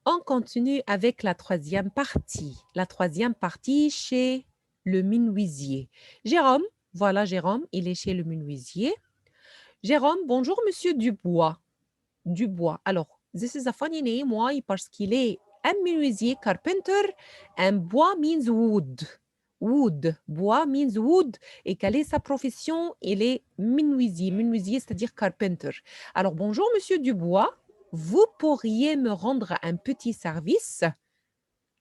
On continue avec la troisième partie. La troisième partie chez le menuisier. Jérôme, voilà Jérôme, il est chez le menuisier. Jérôme, bonjour Monsieur Dubois. Dubois. Alors, this is a funny name. Why? Parce qu'il est un menuisier, carpenter, and bois means wood. Wood. Bois means wood. Et quelle est sa profession? Il est menuisier. Menuisier, c'est-à-dire carpenter. Alors, bonjour Monsieur Dubois. Vous pourriez me rendre un petit service?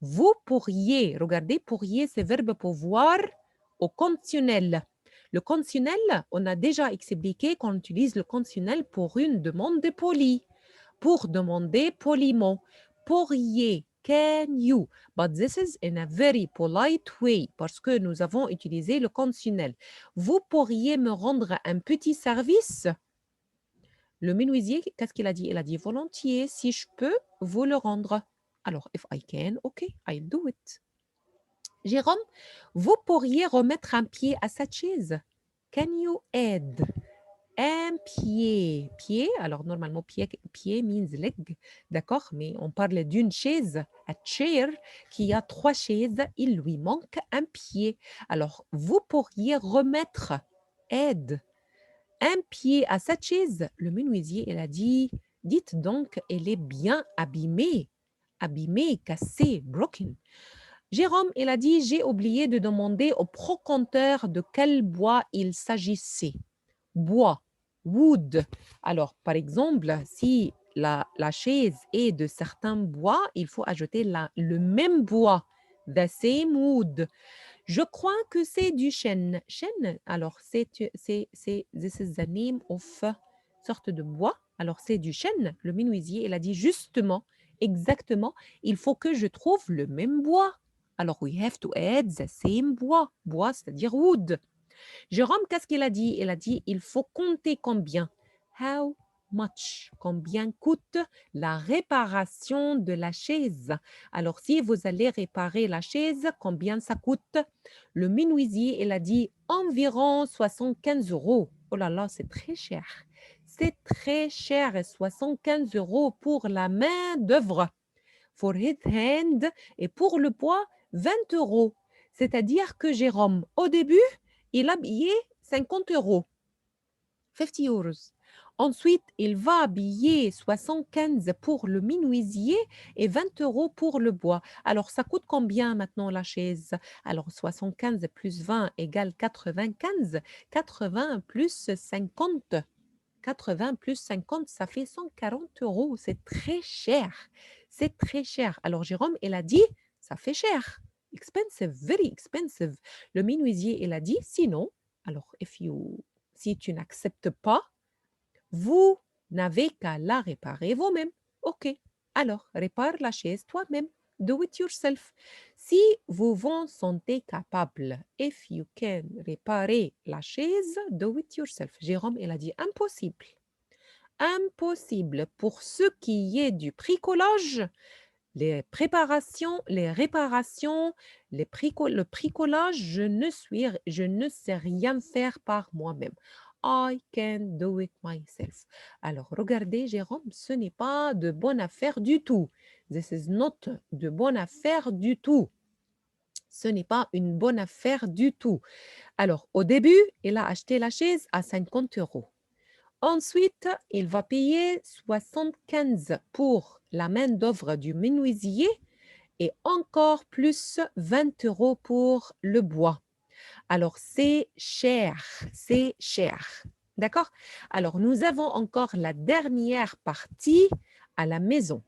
Vous pourriez, regardez, pourriez, c'est verbe pouvoir au conditionnel. Le conditionnel, on a déjà expliqué qu'on utilise le conditionnel pour une demande polie, pour demander poliment. Pourriez, can you, but this is in a very polite way parce que nous avons utilisé le conditionnel. Vous pourriez me rendre un petit service? Le menuisier, qu'est-ce qu'il a dit? Il a dit volontiers, si je peux vous le rendre. Alors, if I can, OK, I'll do it. Jérôme, vous pourriez remettre un pied à cette chaise? Can you add? Un pied. Pied, alors normalement, pied means leg, d'accord? Mais on parle d'une chaise, a chair, qui a 3 chaises, il lui manque un pied. Alors, vous pourriez remettre, add, un pied à cette chaise. Le menuisier, il a dit, dites donc, elle est bien abîmée. Abîmée, cassée, broken. Jérôme, il a dit, j'ai oublié de demander au proconteur de quel bois il s'agissait. Bois, wood. Alors, par exemple, si la chaise est de certains bois, il faut ajouter le même bois, the same wood. Je crois que c'est du chêne. Chêne, alors this is the name of sorte de bois. Alors c'est du chêne. Le menuisier, il a dit justement, exactement, il faut que je trouve le même bois. Alors we have to add the same bois. Bois, c'est-à-dire wood. Jérôme, qu'est-ce qu'il a dit? Il a dit, il faut compter combien. How much? Combien coûte la réparation de la chaise? Alors, si vous allez réparer la chaise, combien ça coûte? Le menuisier, il a dit environ 75 euros. Oh là là, c'est très cher. C'est très cher, 75 euros pour la main d'œuvre. For his hand et pour le bois, 20 euros. C'est-à-dire que Jérôme, au début, il a payé 50 euros, 50 euros. Ensuite, il va habiller 75 pour le menuisier et 20 euros pour le bois. Alors, ça coûte combien maintenant la chaise? Alors, 75 plus 20 égale 95. 80 plus 50. 80 plus 50, ça fait 140 euros. C'est très cher. C'est très cher. Alors, Jérôme, il a dit, ça fait cher. Expensive, very expensive. Le menuisier, il a dit, sinon, alors, si tu n'acceptes pas, vous n'avez qu'à la réparer vous-même. OK. Alors, répare la chaise toi-même. Do it yourself. Si vous vous sentez capable, if you can réparer la chaise, do it yourself. Jérôme, il a dit impossible. Impossible. Pour ce qui est du bricolage, les préparations, les réparations, le bricolage, je ne sais rien faire par moi-même. I can do it myself. Alors, regardez, Jérôme, ce n'est pas de bonne affaire du tout. This is not de bonne affaire du tout. Ce n'est pas une bonne affaire du tout. Alors, au début, il a acheté la chaise à 50 euros. Ensuite, il va payer 75 pour la main-d'œuvre du menuisier et encore plus 20 euros pour le bois. Alors, c'est cher, c'est cher. D'accord? Alors, nous avons encore la dernière partie à la maison.